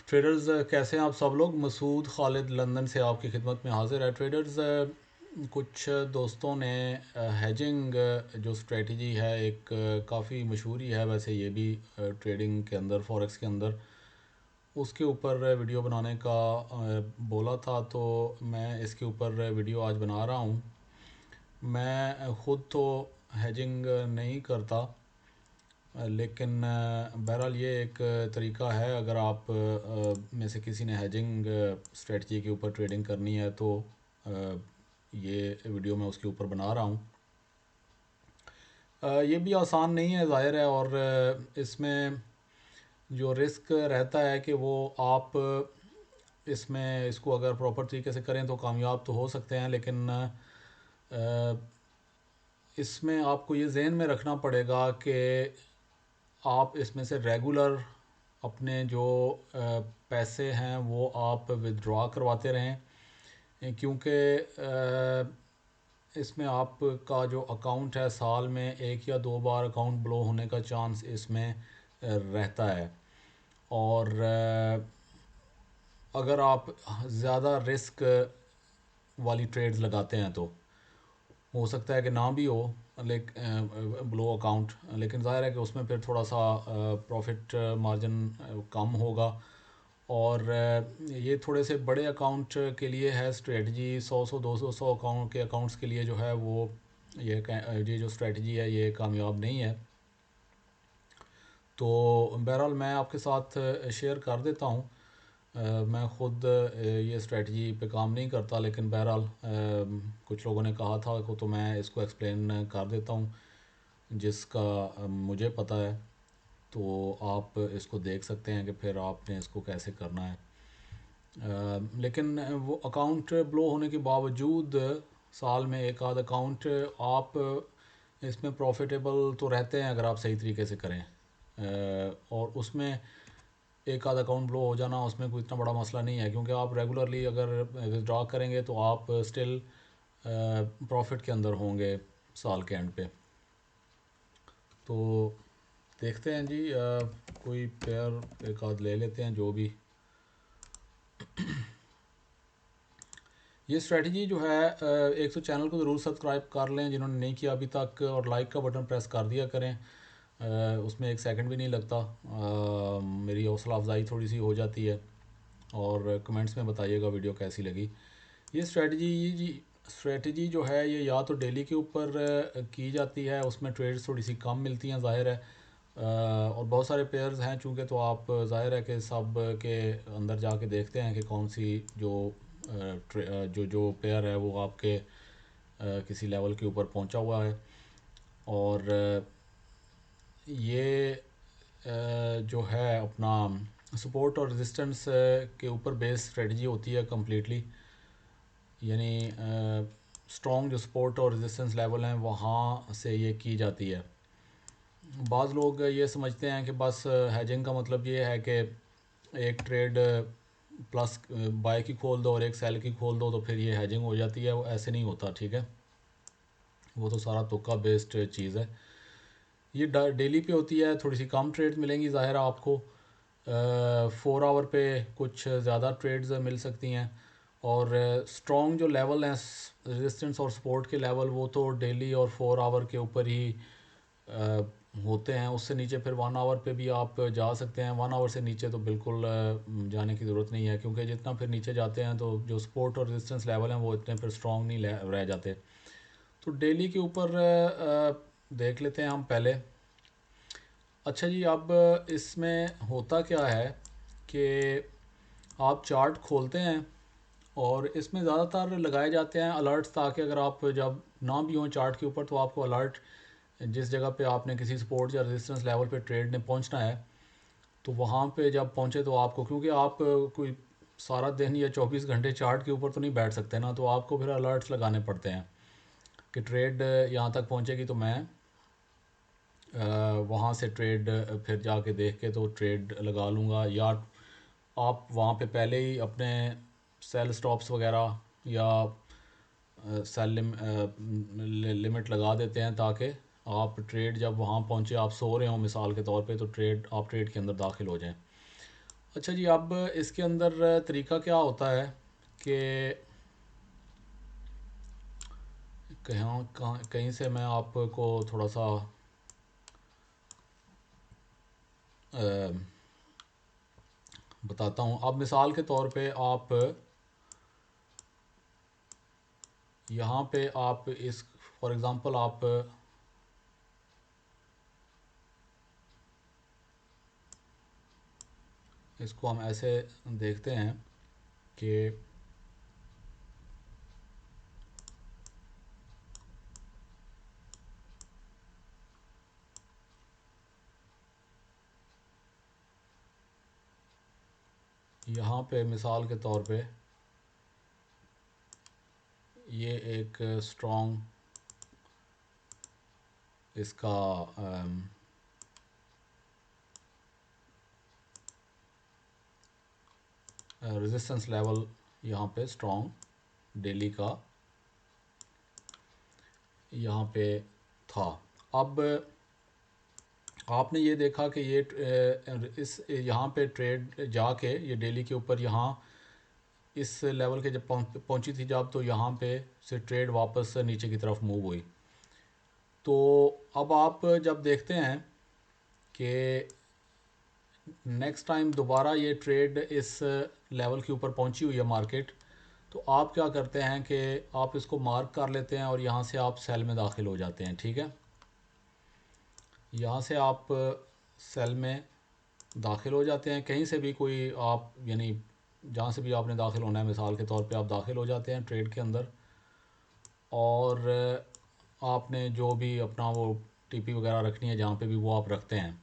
Traders कैसे हैं आप सब लोग। मसूद खालिद लंदन से आपकी खिदमत में हाजिर है। ट्रेडर्स कुछ दोस्तों ने हेजिंग जो स्ट्रेटजी है एक काफ़ी मशहूर ही है वैसे ये भी ट्रेडिंग के अंदर फॉरेक्स के अंदर, उसके ऊपर वीडियो बनाने का बोला था, तो मैं इसके ऊपर वीडियो आज बना रहा हूँ। मैं ख़ुद तो हेजिंग नहीं करता, लेकिन बहरहाल ये एक तरीका है। अगर आप में से किसी ने हेजिंग स्ट्रेटजी के ऊपर ट्रेडिंग करनी है तो ये वीडियो मैं उसके ऊपर बना रहा हूँ। ये भी आसान नहीं है ज़ाहिर है, और इसमें जो रिस्क रहता है कि वो आप इसमें इसको अगर प्रॉपर तरीके से करें तो कामयाब तो हो सकते हैं, लेकिन इसमें आपको ये जहन में रखना पड़ेगा कि आप इसमें से रेगुलर अपने जो पैसे हैं वो आप विथड्रॉ करवाते रहें, क्योंकि इसमें आपका जो अकाउंट है साल में एक या दो बार अकाउंट ब्लो होने का चांस इसमें रहता है। और अगर आप ज़्यादा रिस्क वाली ट्रेड्स लगाते हैं तो हो सकता है कि ना भी हो ब्लो अकाउंट, लेकिन ज़ाहिर है कि उसमें फिर थोड़ा सा प्रॉफिट मार्जिन कम होगा। और ये थोड़े से बड़े अकाउंट के लिए है स्ट्रेटजी। 100 200 अकाउंट के अकाउंट्स के लिए जो है वो ये जो स्ट्रेटजी है ये कामयाब नहीं है। तो बहरहाल मैं आपके साथ शेयर कर देता हूँ। मैं ख़ुद ये स्ट्रेटजी पे काम नहीं करता, लेकिन बहरहाल कुछ लोगों ने कहा था को, तो मैं इसको एक्सप्लेन कर देता हूँ जिसका मुझे पता है। तो आप इसको देख सकते हैं कि फिर आपने इसको कैसे करना है। लेकिन वो अकाउंट ब्लो होने के बावजूद साल में एक आध अकाउंट आप इसमें प्रॉफिटेबल तो रहते हैं अगर आप सही तरीके से करें। और उसमें एक आध अकाउंट ब्लो हो जाना उसमें कोई इतना बड़ा मसला नहीं है, क्योंकि आप रेगुलरली अगर विथड्रॉ करेंगे तो आप स्टिल प्रॉफिट के अंदर होंगे साल के एंड पे। तो देखते हैं जी, कोई पेयर एक आध ले लेते हैं जो भी। ये स्ट्रेटजी जो है एक तो चैनल को ज़रूर सब्सक्राइब कर लें जिन्होंने नहीं किया अभी तक, और लाइक का बटन प्रेस कर दिया करें। उसमें एक सेकंड भी नहीं लगता, मेरी हौसला अफजाई थोड़ी सी हो जाती है। और कमेंट्स में बताइएगा वीडियो कैसी लगी। ये स्ट्रेटजी जो है ये या तो डेली के ऊपर की जाती है, उसमें ट्रेड्स थोड़ी सी कम मिलती हैं ज़ाहिर है। और बहुत सारे पेयर्स हैं चूँकि, तो आप ज़ाहिर है कि सब के अंदर जाके देखते हैं कि कौन सी जो पेयर है वो आपके किसी लेवल के ऊपर पहुंचा हुआ है। और ये जो है अपना सपोर्ट और रेजिस्टेंस के ऊपर बेस्ड स्ट्रेटजी होती है कम्प्लीटली। यानी स्ट्रॉन्ग जो सपोर्ट और रेजिस्टेंस लेवल हैं वहाँ से ये की जाती है। बाज़ लोग ये समझते हैं कि बस हेजिंग का मतलब ये है कि एक ट्रेड प्लस बाय की खोल दो और एक सेल की खोल दो तो फिर ये हेजिंग हो जाती है। वो ऐसे नहीं होता, ठीक है। वो तो सारा तुक्का बेस्ड चीज़ है। ये डेली पे होती है, थोड़ी सी कम ट्रेड्स मिलेंगी ज़ाहिर है आपको। 4 आवर पे कुछ ज़्यादा ट्रेड्स मिल सकती हैं। और स्ट्रॉन्ग जो लेवल हैं रेजिस्टेंस और सपोर्ट के लेवल वो तो डेली और 4 आवर के ऊपर ही होते हैं। उससे नीचे फिर 1 आवर पे भी आप जा सकते हैं। 1 आवर से नीचे तो बिल्कुल जाने की ज़रूरत नहीं है, क्योंकि जितना फिर नीचे जाते हैं तो जो सपोर्ट और रेजिस्टेंस लेवल हैं वो इतने फिर स्ट्रॉन्ग नहीं रह जाते। तो डेली के ऊपर देख लेते हैं हम पहले। अच्छा जी, अब इसमें होता क्या है कि आप चार्ट खोलते हैं और इसमें ज़्यादातर लगाए जाते हैं अलर्ट्स, ताकि अगर आप जब ना भी हों चार्ट के ऊपर तो आपको अलर्ट जिस जगह पे आपने किसी सपोर्ट या रेजिस्टेंस लेवल पे ट्रेड ने पहुंचना है तो वहाँ पे जब पहुँचे तो आपको, क्योंकि आप कोई सारा दिन या 24 घंटे चार्ट के ऊपर तो नहीं बैठ सकते ना, तो आपको फिर अलर्ट्स लगाने पड़ते हैं कि ट्रेड यहाँ तक पहुँचेगी तो मैं वहाँ से ट्रेड फिर जाके देख के तो ट्रेड लगा लूँगा। या आप वहाँ पे पहले ही अपने सेल स्टॉप्स वगैरह या सेल लिमिट लगा देते हैं, ताकि आप ट्रेड जब वहाँ पहुँचे आप सो रहे हो मिसाल के तौर पे तो आप ट्रेड के अंदर दाखिल हो जाएं। अच्छा जी, अब इसके अंदर तरीका क्या होता है कि कहीं से मैं आपको थोड़ा सा अ, बताता हूँ। अब मिसाल के तौर पे आप यहाँ पे आप इस फॉर एग्ज़ाम्पल आप इसको हम ऐसे देखते हैं कि यहाँ पे मिसाल के तौर पे ये एक स्ट्रॉन्ग इसका रेजिस्टेंस लेवल यहाँ पे स्ट्रॉन्ग डेली का यहाँ पे था। अब आपने ये देखा कि ये इस यहाँ पे ट्रेड जाके ये डेली के ऊपर यहाँ इस लेवल के जब पहुँची थी जब, तो यहाँ पे से ट्रेड वापस नीचे की तरफ मूव हुई। तो अब आप जब देखते हैं कि नेक्स्ट टाइम दोबारा ये ट्रेड इस लेवल के ऊपर पहुंची हुई है मार्केट, तो आप क्या करते हैं कि आप इसको मार्क कर लेते हैं और यहाँ से आप सेल में दाखिल हो जाते हैं। ठीक है, यहाँ से आप सेल में दाखिल हो जाते हैं, कहीं से भी कोई आप यानी जहाँ से भी आपने दाखिल होना है, मिसाल के तौर पे आप दाखिल हो जाते हैं ट्रेड के अंदर और आपने जो भी अपना वो टीपी वगैरह रखनी है जहाँ पे भी वो आप रखते हैं।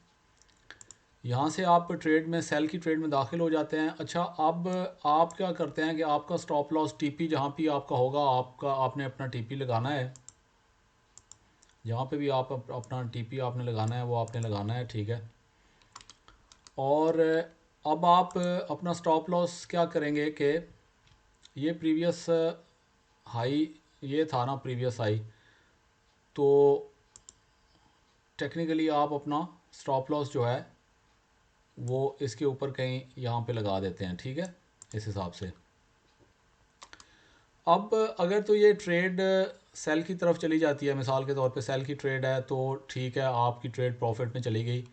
यहाँ से आप ट्रेड में सेल की ट्रेड में दाखिल हो जाते हैं। अच्छा, अब आप क्या करते हैं कि आपका स्टॉप लॉस टीपी जहाँ भी आपका होगा, आपने अपना टीपी लगाना है। जहाँ पे भी आप अपना टीपी आपने लगाना है वो आपने लगाना है। ठीक है, और अब आप अपना स्टॉप लॉस क्या करेंगे कि ये प्रीवियस हाई ये था ना, प्रीवियस हाई, तो टेक्निकली आप अपना स्टॉप लॉस जो है वो इसके ऊपर कहीं यहाँ पे लगा देते हैं। ठीक है, इस हिसाब से। अब अगर तो ये ट्रेड सेल की तरफ चली जाती है, मिसाल के तौर पे सेल की ट्रेड है, तो ठीक है, आपकी ट्रेड प्रॉफिट में चली गई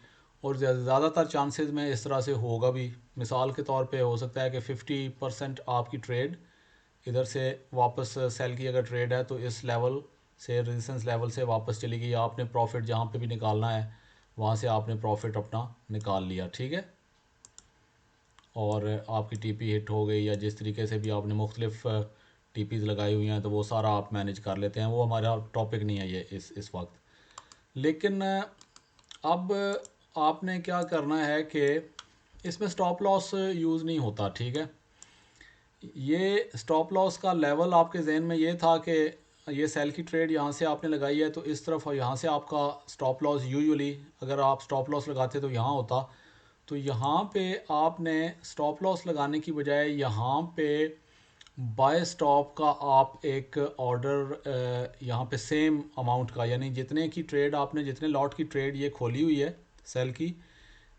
और ज़्यादातर चांसेस में इस तरह से होगा भी। मिसाल के तौर पे हो सकता है कि 50% आपकी ट्रेड इधर से वापस सेल की अगर ट्रेड है तो इस लेवल से रेजिस्टेंस लेवल से वापस चली गई, आपने प्रॉफिट जहाँ पे भी निकालना है वहाँ से आपने प्रॉफिट अपना निकाल लिया। ठीक है, और आपकी टीपी हिट हो गई या जिस तरीके से भी आपने मुख्तलिफ टीपीज़ लगाई हुई हैं तो वो सारा आप मैनेज कर लेते हैं। वो हमारा टॉपिक नहीं है ये इस वक्त। लेकिन अब आपने क्या करना है कि इसमें स्टॉप लॉस यूज़ नहीं होता। ठीक है, ये स्टॉप लॉस का लेवल आपके जहन में ये था कि ये सेल की ट्रेड यहाँ से आपने लगाई है तो इस तरफ यहाँ से आपका स्टॉप लॉस यूजुअली अगर आप स्टॉप लॉस लगाते तो यहाँ होता। तो यहाँ पे आपने स्टॉप लॉस लगाने की बजाय यहाँ पे बाय स्टॉप का आप एक ऑर्डर यहाँ पे सेम अमाउंट का, यानी जितने की ट्रेड आपने जितने लॉट की ट्रेड ये खोली हुई है सेल की,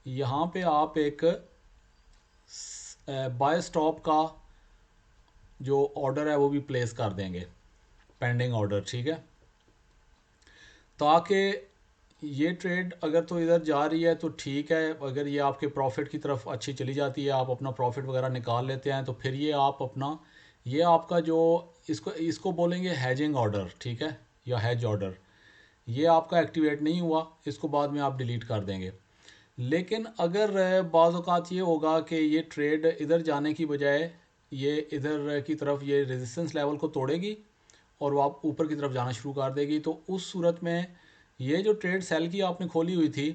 यहाँ पे आप एक बाय स्टॉप का जो ऑर्डर है वो भी प्लेस कर देंगे, पेंडिंग ऑर्डर। ठीक है, ताकि ये ट्रेड अगर तो इधर जा रही है तो ठीक है, अगर ये आपके प्रॉफिट की तरफ अच्छी चली जाती है, आप अपना प्रॉफिट वगैरह निकाल लेते हैं, तो फिर ये आप अपना ये आपका जो इसको इसको बोलेंगे हैजिंग ऑर्डर। ठीक है, या हैज ऑर्डर, ये आपका एक्टिवेट नहीं हुआ, इसको बाद में आप डिलीट कर देंगे। लेकिन अगर बाज़ औक़ात ये होगा कि ये ट्रेड इधर जाने की बजाय ये इधर की तरफ ये रेजिस्टेंस लेवल को तोड़ेगी और वो आप ऊपर की तरफ जाना शुरू कर देगी, तो उस सूरत में ये जो ट्रेड सेल की आपने खोली हुई थी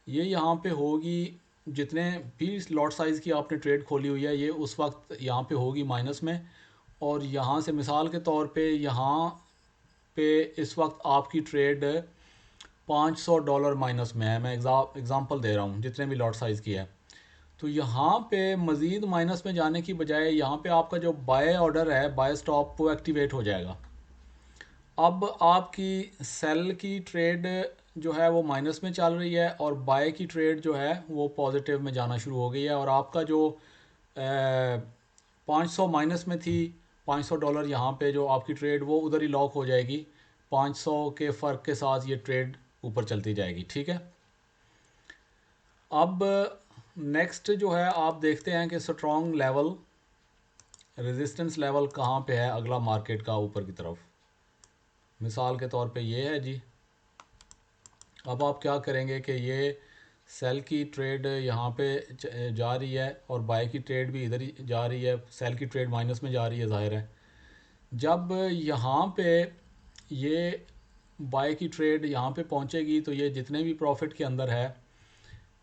ये यहाँ पे होगी, जितने भी लॉट साइज़ की आपने ट्रेड खोली हुई है ये उस वक्त यहाँ पे होगी माइनस में। और यहाँ से मिसाल के तौर पे यहाँ पे इस वक्त आपकी ट्रेड $500 माइनस में है, मैं एग्ज़ाम्पल दे रहा हूँ, जितने भी लॉट साइज़ की है। तो यहाँ पे मज़ीद माइनस में जाने की बजाय यहाँ पे आपका जो बाय ऑर्डर है, बाय स्टॉप, वो एक्टिवेट हो जाएगा। अब आपकी सेल की ट्रेड जो है वो माइनस में चल रही है और बाय की ट्रेड जो है वो पॉजिटिव में जाना शुरू हो गई है, और आपका जो 500 माइनस में थी, $500 यहाँ पे जो आपकी ट्रेड वो उधर ही लॉक हो जाएगी, 500 के फ़र्क के साथ ये ट्रेड ऊपर चलती जाएगी। ठीक है, अब नेक्स्ट जो है आप देखते हैं कि स्ट्रॉन्ग लेवल, रेजिस्टेंस लेवल कहाँ पे है अगला मार्केट का ऊपर की तरफ। मिसाल के तौर पे ये है जी। अब आप क्या करेंगे कि ये सेल की ट्रेड यहाँ पे जा रही है और बाय की ट्रेड भी इधर ही जा रही है, सेल की ट्रेड माइनस में जा रही है ज़ाहिर है। जब यहाँ पे ये बाय की ट्रेड यहाँ पे पहुँचेगी तो ये जितने भी प्रॉफिट के अंदर है,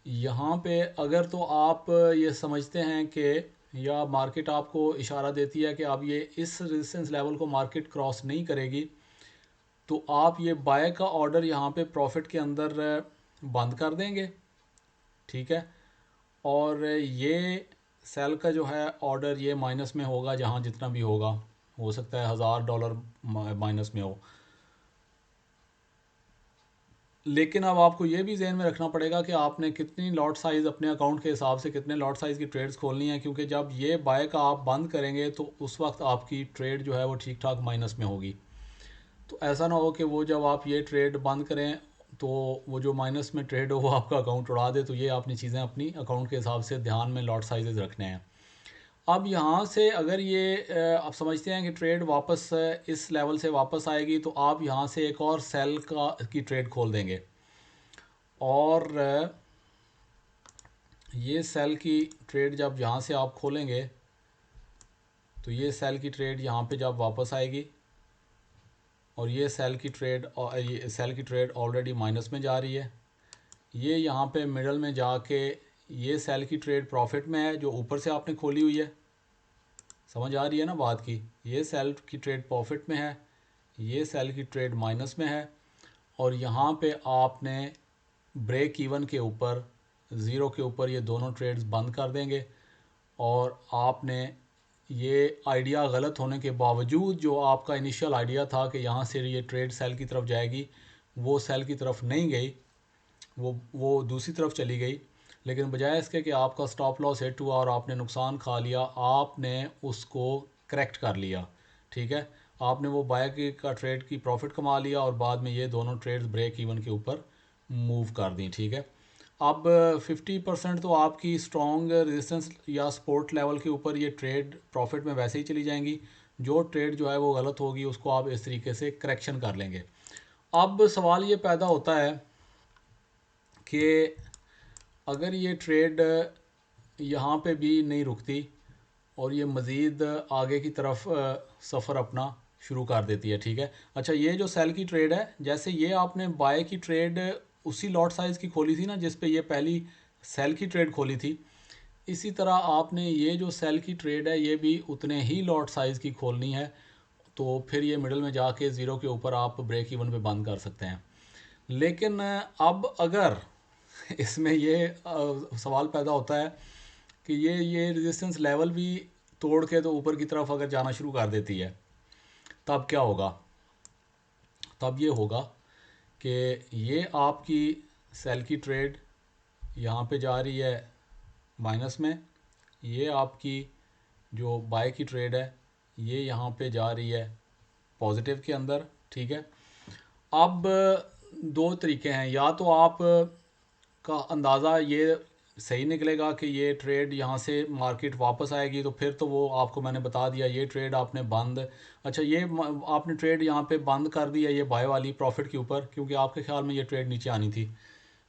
यहाँ पे अगर तो आप ये समझते हैं कि या मार्केट आपको इशारा देती है कि अब ये इस रेजिस्टेंस लेवल को मार्केट क्रॉस नहीं करेगी, तो आप ये बाय का ऑर्डर यहाँ पे प्रॉफिट के अंदर बंद कर देंगे। ठीक है, और ये सेल का जो है ऑर्डर ये माइनस में होगा, जहाँ जितना भी होगा, हो सकता है $1000 माइनस में हो। लेकिन अब आपको ये भी जहन में रखना पड़ेगा कि आपने कितनी लॉट साइज़ अपने अकाउंट के हिसाब से कितने लॉट साइज़ की ट्रेड्स खोलनी है, क्योंकि जब ये बाय का आप बंद करेंगे तो उस वक्त आपकी ट्रेड जो है वो ठीक ठाक माइनस में होगी। तो ऐसा ना हो कि वो जब आप ये ट्रेड बंद करें तो वो जो माइनस में ट्रेड हो वो आपका अकाउंट उड़ा दे। तो ये आपने चीज़ें अपनी अकाउंट के हिसाब से ध्यान में लॉट साइजेस रखने हैं। अब यहाँ से अगर ये आप समझते हैं कि ट्रेड वापस इस लेवल से वापस आएगी, तो आप यहाँ से एक और सेल की ट्रेड खोल देंगे, और ये सेल की ट्रेड जब यहाँ से आप खोलेंगे तो ये सेल की ट्रेड यहाँ पे जब वापस आएगी, और ये सेल की ट्रेड ऑलरेडी माइनस में जा रही है, ये यहाँ पे मिडल में जाके ये सेल की ट्रेड प्रॉफिट में है जो ऊपर से आपने खोली हुई है। समझ आ रही है ना बात की? ये सेल की ट्रेड प्रॉफिट में है, ये सेल की ट्रेड माइनस में है, और यहाँ पे आपने ब्रेक इवन के ऊपर, ज़ीरो के ऊपर ये दोनों ट्रेड्स बंद कर देंगे। और आपने ये आइडिया गलत होने के बावजूद, जो आपका इनिशियल आइडिया था कि यहाँ से ये ट्रेड सेल की तरफ जाएगी, वो सेल की तरफ नहीं गई, वो दूसरी तरफ चली गई। लेकिन बजाय इसके कि आपका स्टॉप लॉस हिट हुआ और आपने नुकसान खा लिया, आपने उसको करेक्ट कर लिया। ठीक है, आपने वो बाय का ट्रेड की प्रॉफिट कमा लिया और बाद में ये दोनों ट्रेड्स ब्रेक इवन के ऊपर मूव कर दी। ठीक है, अब 50% तो आपकी स्ट्रॉन्ग रेजिस्टेंस या सपोर्ट लेवल के ऊपर ये ट्रेड प्रॉफिट में वैसे ही चली जाएंगी। जो ट्रेड जो है वो गलत होगी उसको आप इस तरीके से करेक्शन कर लेंगे। अब सवाल ये पैदा होता है कि अगर ये ट्रेड यहाँ पे भी नहीं रुकती और ये मज़ीद आगे की तरफ सफ़र अपना शुरू कर देती है। ठीक है, अच्छा, ये जो सेल की ट्रेड है, जैसे ये आपने बाय की ट्रेड उसी लॉट साइज़ की खोली थी ना जिस पे ये पहली सेल की ट्रेड खोली थी, इसी तरह आपने ये जो सेल की ट्रेड है ये भी उतने ही लॉट साइज़ की खोलनी है। तो फिर ये मिडल में जाके ज़ीरो के ऊपर आप ब्रेक इवन पे बंद कर सकते हैं। लेकिन अब अगर इसमें ये सवाल पैदा होता है कि ये रेजिस्टेंस लेवल भी तोड़ के तो ऊपर की तरफ अगर जाना शुरू कर देती है, तब क्या होगा? तब ये होगा कि ये आपकी सेल की ट्रेड यहाँ पे जा रही है माइनस में, ये आपकी जो बाय की ट्रेड है ये यहाँ पे जा रही है पॉजिटिव के अंदर। ठीक है, अब दो तरीके हैं, या तो आप का अंदाज़ा ये सही निकलेगा कि ये ट्रेड यहाँ से मार्केट वापस आएगी, तो फिर तो वो आपको मैंने बता दिया ये ट्रेड आपने बंद, अच्छा ये आपने ट्रेड यहाँ पे बंद कर दी है ये बाय वाली प्रॉफिट के ऊपर, क्योंकि आपके ख्याल में ये ट्रेड नीचे आनी थी,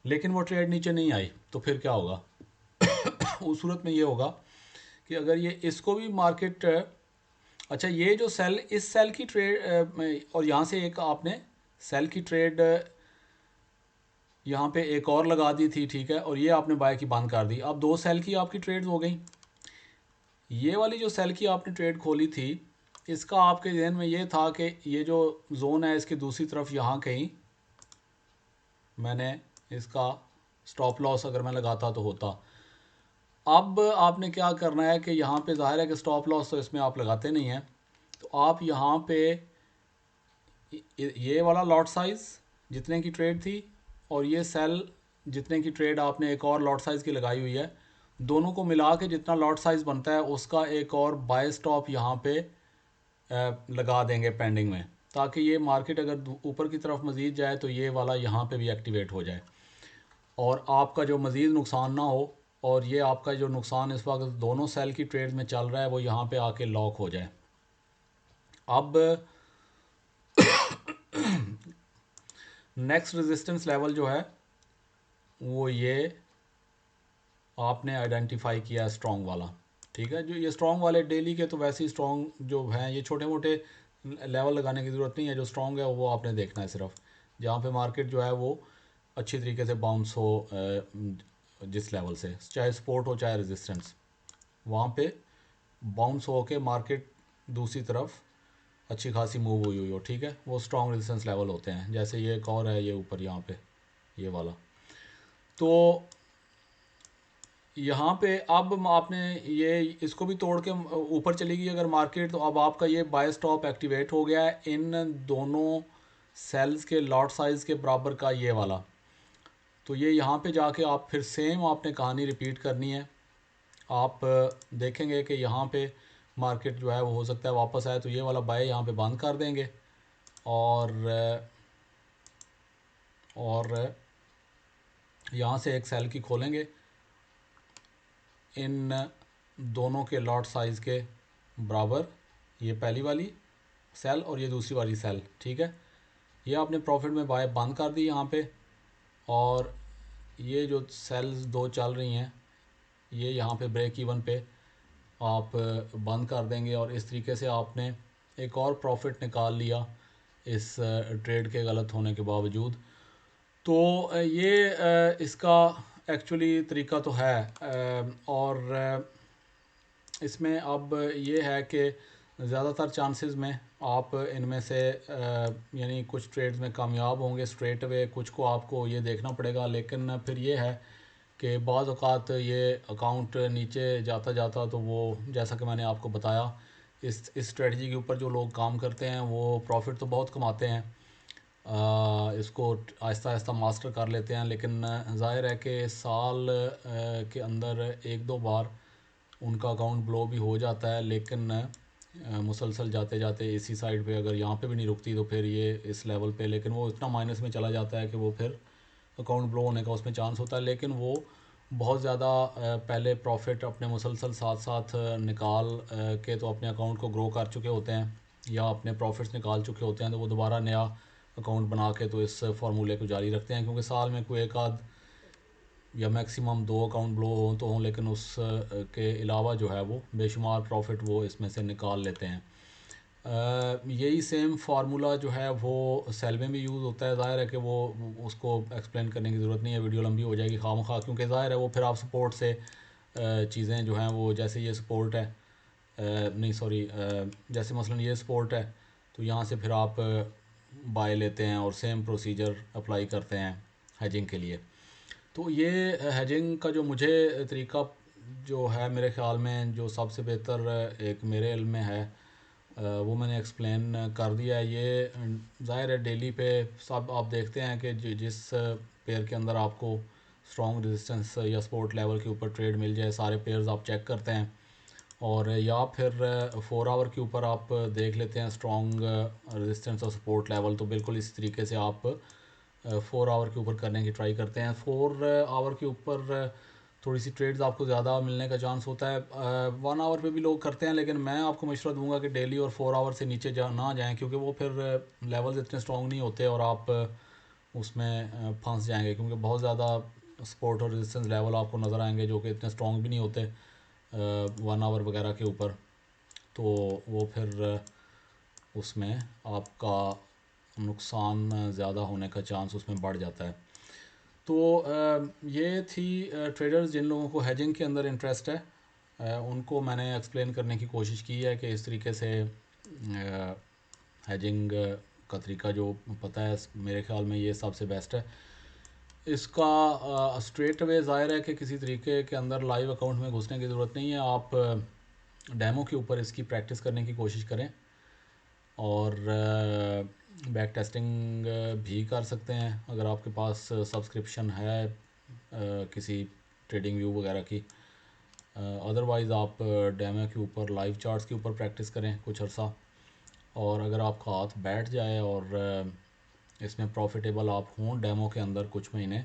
लेकिन वो ट्रेड नीचे नहीं आई, तो फिर क्या होगा? उस सूरत में ये होगा कि अगर ये इसको भी मार्केट, अच्छा ये जो सेल, इस सेल की ट्रेड और यहाँ से एक आपने सेल की ट्रेड यहाँ पे एक और लगा दी थी। ठीक है, और ये आपने बाय की बंद कर दी, अब दो सेल की आपकी ट्रेड हो गई। ये वाली जो सेल की आपने ट्रेड खोली थी, इसका आपके जहन में ये था कि ये जो जोन है इसके दूसरी तरफ यहाँ कहीं मैंने इसका स्टॉप लॉस अगर मैं लगाता तो होता। अब आपने क्या करना है कि यहाँ पे ज़ाहिर है कि स्टॉप लॉस तो इसमें आप लगाते नहीं हैं, तो आप यहाँ पे ये वाला लॉट साइज़ जितने की ट्रेड थी और ये सेल जितने की ट्रेड आपने एक और लॉट साइज़ की लगाई हुई है, दोनों को मिला के जितना लॉट साइज़ बनता है उसका एक और बाय स्टॉप यहाँ पे लगा देंगे पेंडिंग में, ताकि ये मार्केट अगर ऊपर की तरफ मज़ीद जाए तो ये वाला यहाँ पे भी एक्टिवेट हो जाए और आपका जो मज़ीद नुकसान ना हो, और ये आपका जो नुकसान इस वक्त दोनों सेल की ट्रेड में चल रहा है वो यहाँ पे आके लॉक हो जाए। अब नेक्स्ट रेजिस्टेंस लेवल जो है वो ये आपने आइडेंटिफाई किया स्ट्रॉन्ग वाला, ठीक है। जो ये स्ट्रॉन्ग वाले डेली के तो वैसे ही स्ट्रॉन्ग जो हैं, ये छोटे मोटे लेवल लगाने की ज़रूरत नहीं है। जो स्ट्रॉन्ग है वो आपने देखना है सिर्फ, जहाँ पे मार्केट जो है वो अच्छी तरीके से बाउंस हो, जिस लेवल से, चाहे सपोर्ट हो चाहे रेजिस्टेंस, वहाँ पे बाउंस हो के मार्केट दूसरी तरफ अच्छी खासी मूव हुई हो, ठीक है। वो स्ट्रॉन्ग रेजिस्टेंस लेवल होते हैं। जैसे ये एक और है, ये ऊपर यहाँ पे ये वाला। तो यहाँ पे अब आपने ये इसको भी तोड़ के ऊपर चली गई अगर मार्केट, तो अब आपका ये बाय स्टॉप एक्टिवेट हो गया है इन दोनों सेल्स के लॉट साइज़ के बराबर का, ये वाला। तो ये यहाँ पे जाके आप फिर सेम आपने कहानी रिपीट करनी है। आप देखेंगे कि यहाँ पे मार्केट जो है वो हो सकता है वापस आए, तो ये वाला बाय यहाँ पे बंद कर देंगे और यहाँ से एक सेल की खोलेंगे इन दोनों के लॉट साइज़ के बराबर, ये पहली वाली सेल और ये दूसरी वाली सेल, ठीक है। ये आपने प्रॉफिट में बाय बंद कर दी यहाँ पे, और ये जो सेल्स दो चल रही हैं ये यहाँ पे ब्रेक इवन पे आप बंद कर देंगे, और इस तरीके से आपने एक और प्रॉफिट निकाल लिया इस ट्रेड के गलत होने के बावजूद। तो ये इसका एक्चुअली तरीका तो है, और इसमें अब ये है कि ज़्यादातर चांसेस में आप इनमें से यानी कुछ ट्रेड्स में कामयाब होंगे स्ट्रेट अवे, कुछ को आपको ये देखना पड़ेगा। लेकिन फिर ये है कि बाज़ औक़ात ये अकाउंट नीचे जाता जाता, तो वो जैसा कि मैंने आपको बताया, इस स्ट्रेटजी के ऊपर जो लोग काम करते हैं वो प्रॉफिट तो बहुत कमाते हैं, इसको आहिस्ता आहिस्ता मास्टर कर लेते हैं। लेकिन ज़ाहिर है कि साल के अंदर एक दो बार उनका अकाउंट ब्लो भी हो जाता है। लेकिन मुसलसल जाते जाते इसी साइड पे अगर यहाँ पे भी नहीं रुकती तो फिर ये इस लेवल पे, लेकिन वो इतना माइनस में चला जाता है कि वो फिर अकाउंट ब्लो होने का उसमें चांस होता है। लेकिन वो बहुत ज़्यादा पहले प्रॉफिट अपने मुसलसल साथ साथ निकाल के तो अपने अकाउंट को ग्रो कर चुके होते हैं, या अपने प्रॉफिट्स निकाल चुके होते हैं, तो वो दोबारा नया अकाउंट बना के तो इस फार्मूले को जारी रखते हैं। क्योंकि साल में कोई एक आध या मैक्सिमम दो अकाउंट ब्लो हों तो हों, लेकिन उस के अलावा जो है वो बेशुमार प्रॉफिट वो इसमें से निकाल लेते हैं। यही सेम फार्मूला जो है वो सेल में भी यूज़ होता है। ज़ाहिर है कि वो उसको एक्सप्लेन करने की ज़रूरत नहीं है, वीडियो लंबी हो जाएगी खामखा, क्योंकि ज़ाहिर है वो फिर आप सपोर्ट से चीज़ें जो हैं वो, जैसे ये सपोर्ट है, नहीं सॉरी, जैसे मसलन ये सपोर्ट है, तो यहाँ से फिर आप बाय लेते हैं और सेम प्रोसीजर अप्लाई करते हैं हेजिंग के लिए। तो ये हेजिंग का जो मुझे तरीका जो है मेरे ख़्याल में जो सबसे बेहतर एक मेरे इल्म में है, वो मैंने एक्सप्लेन कर दिया है। ये ज़ाहिर है डेली पे सब आप देखते हैं कि जिस पेयर के अंदर आपको स्ट्रॉन्ग रेजिस्टेंस या सपोर्ट लेवल के ऊपर ट्रेड मिल जाए, सारे पेयर्स आप चेक करते हैं, और या फिर 4 आवर के ऊपर आप देख लेते हैं स्ट्रॉन्ग रेजिस्टेंस और सपोर्ट लेवल। तो बिल्कुल इसी तरीके से आप 4 आवर के ऊपर करने की ट्राई करते हैं। 4 आवर के ऊपर थोड़ी सी ट्रेड्स आपको ज़्यादा मिलने का चांस होता है। 1 आवर पे भी लोग करते हैं, लेकिन मैं आपको मशवरा दूंगा कि डेली और 4 आवर से नीचे ना जाएं, क्योंकि वो फिर लेवल्स इतने स्ट्रॉन्ग नहीं होते और आप उसमें फंस जाएंगे। क्योंकि बहुत ज़्यादा सपोर्ट और रेजिस्टेंस लेवल आपको नज़र आएंगे जो कि इतने स्ट्रॉन्ग भी नहीं होते 1 आवर वगैरह के ऊपर, तो वो फिर उसमें आपका नुकसान ज़्यादा होने का चांस उसमें बढ़ जाता है। तो ये थी ट्रेडर्स जिन लोगों को हेजिंग के अंदर इंटरेस्ट है, उनको मैंने एक्सप्लेन करने की कोशिश की है कि इस तरीके से हेजिंग का तरीका जो पता है, मेरे ख्याल में ये सबसे बेस्ट है। इसका स्ट्रेट अवे ज़ाहिर है कि किसी तरीके के अंदर लाइव अकाउंट में घुसने की ज़रूरत नहीं है। आप डेमो के ऊपर इसकी प्रैक्टिस करने की कोशिश करें, और बैक टेस्टिंग भी कर सकते हैं अगर आपके पास सब्सक्रिप्शन है किसी ट्रेडिंग व्यू वगैरह की। अदरवाइज़ आप डेमो के ऊपर लाइव चार्ट्स के ऊपर प्रैक्टिस करें कुछ अर्सा, और अगर आपका हाथ बैठ जाए और इसमें प्रॉफिटेबल आप हों डेमो के अंदर कुछ महीने,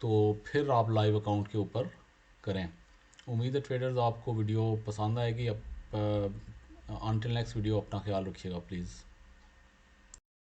तो फिर आप लाइव अकाउंट के ऊपर करें। उम्मीद है ट्रेडर्स आपको वीडियो पसंद आएगी। अब अनटिल नेक्स्ट वीडियो अपना ख्याल रखिएगा प्लीज़।